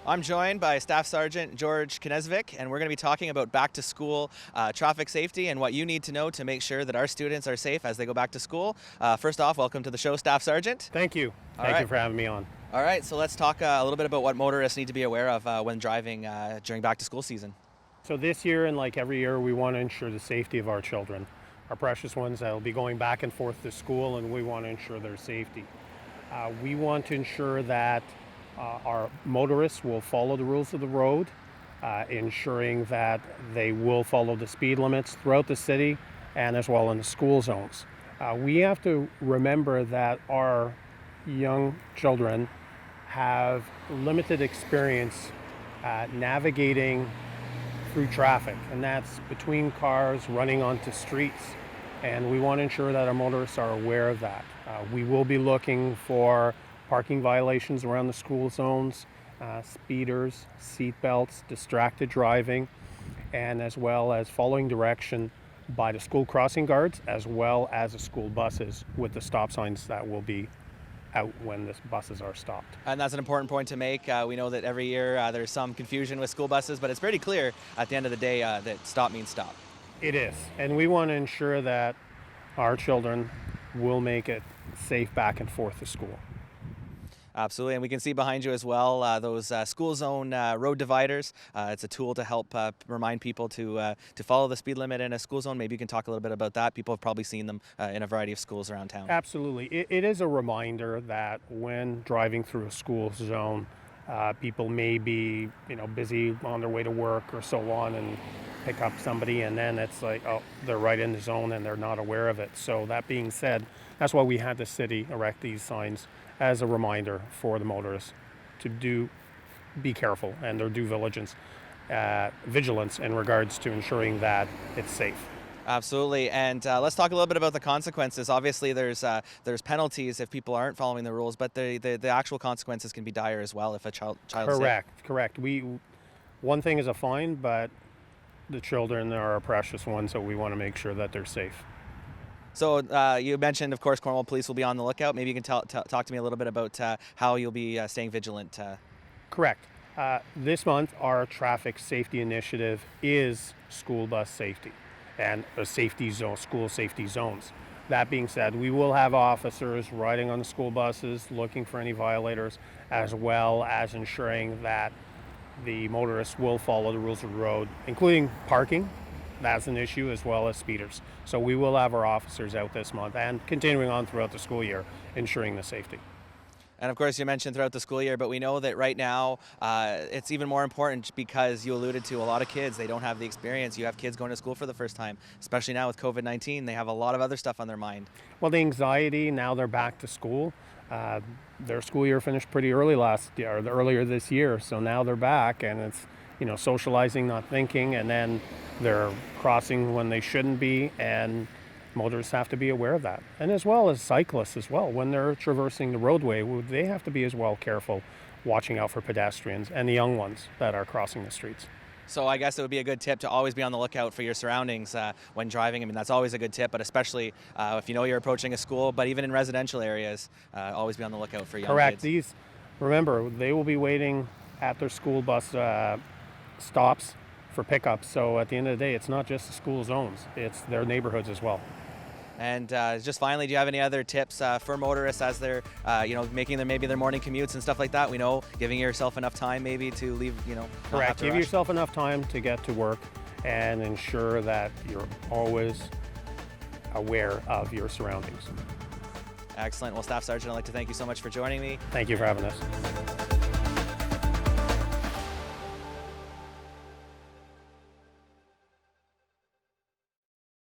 I'm joined by Staff Sergeant George Knezevic, and we're going to be talking about back to school traffic safety and what you need to know to make sure that our students are safe as they go back to school. First off, welcome to the show, Staff Sergeant. Thank you. Thank you for having me on. All right, so let's talk a little bit about what motorists need to be aware of when driving during back to school season. So this year, and like every year, we want to ensure the safety of our children, our precious ones that will be going back and forth to school, and we want to ensure their safety. We want to ensure that our motorists will follow the rules of the road, ensuring that they will follow the speed limits throughout the city and as well in the school zones. We have to remember that our young children have limited experience navigating through traffic, and that's between cars, running onto streets, and we want to ensure that our motorists are aware of that. We will be looking for parking violations around the school zones, speeders, seat belts, distracted driving, and as well as following direction by the school crossing guards as well as the school buses with the stop signs that will be out when the buses are stopped. And that's an important point to make. We know that every year there's some confusion with school buses, but it's pretty clear at the end of the day that stop means stop. It is, and we want to ensure that our children will make it safe back and forth to school. Absolutely, and we can see behind you as well those school zone road dividers. It's a tool to help remind people to follow the speed limit in a school zone. Maybe you can talk a little bit about that. People have probably seen them in a variety of schools around town. Absolutely. It is a reminder that when driving through a school zone, people may be busy on their way to work or so on and pick up somebody, and then it's like, oh, they're right in the zone and they're not aware of it. So that being said, that's why we had the city erect these signs as a reminder for the motorists to be careful and their due vigilance in regards to ensuring that it's safe. Absolutely, and let's talk a little bit about the consequences. Obviously, there's penalties if people aren't following the rules, but the actual consequences can be dire as well if a child's sick. Correct. One thing is a fine, but the children are our precious ones, so we want to make sure that they're safe. So you mentioned, of course, Cornwall Police will be on the lookout. Maybe you can talk to me a little bit about how you'll be staying vigilant. Correct. This month, our traffic safety initiative is school bus safety and a safety zone, school safety zones. That being said, we will have officers riding on the school buses looking for any violators, as well as ensuring that the motorists will follow the rules of the road, including parking. That's an issue, as well as speeders. So we will have our officers out this month and continuing on throughout the school year, ensuring the safety. And of course, you mentioned throughout the school year, but we know that right now it's even more important because you alluded to a lot of kids, they don't have the experience. You have kids going to school for the first time, especially now with COVID-19. They have a lot of other stuff on their mind. Well, the anxiety, now they're back to school. Their school year finished pretty early earlier this year, so now they're back, and it's socializing, not thinking, and then they're crossing when they shouldn't be, and motorists have to be aware of that. And as well as cyclists as well, when they're traversing the roadway, they have to be as well careful, watching out for pedestrians and the young ones that are crossing the streets. So I guess it would be a good tip to always be on the lookout for your surroundings when driving. I mean, that's always a good tip, but especially if you know you're approaching a school, but even in residential areas, always be on the lookout for young Correct. kids. Remember, they will be waiting at their school bus stops for pickup. So at the end of the day, it's not just the school zones, it's their neighborhoods as well. And just finally, do you have any other tips for motorists as they're, making their morning commutes and stuff like that? We know giving yourself enough time maybe to leave, Correct. Give yourself enough time to get to work and ensure that you're always aware of your surroundings. Excellent. Well, Staff Sergeant, I'd like to thank you so much for joining me. Thank you for having us.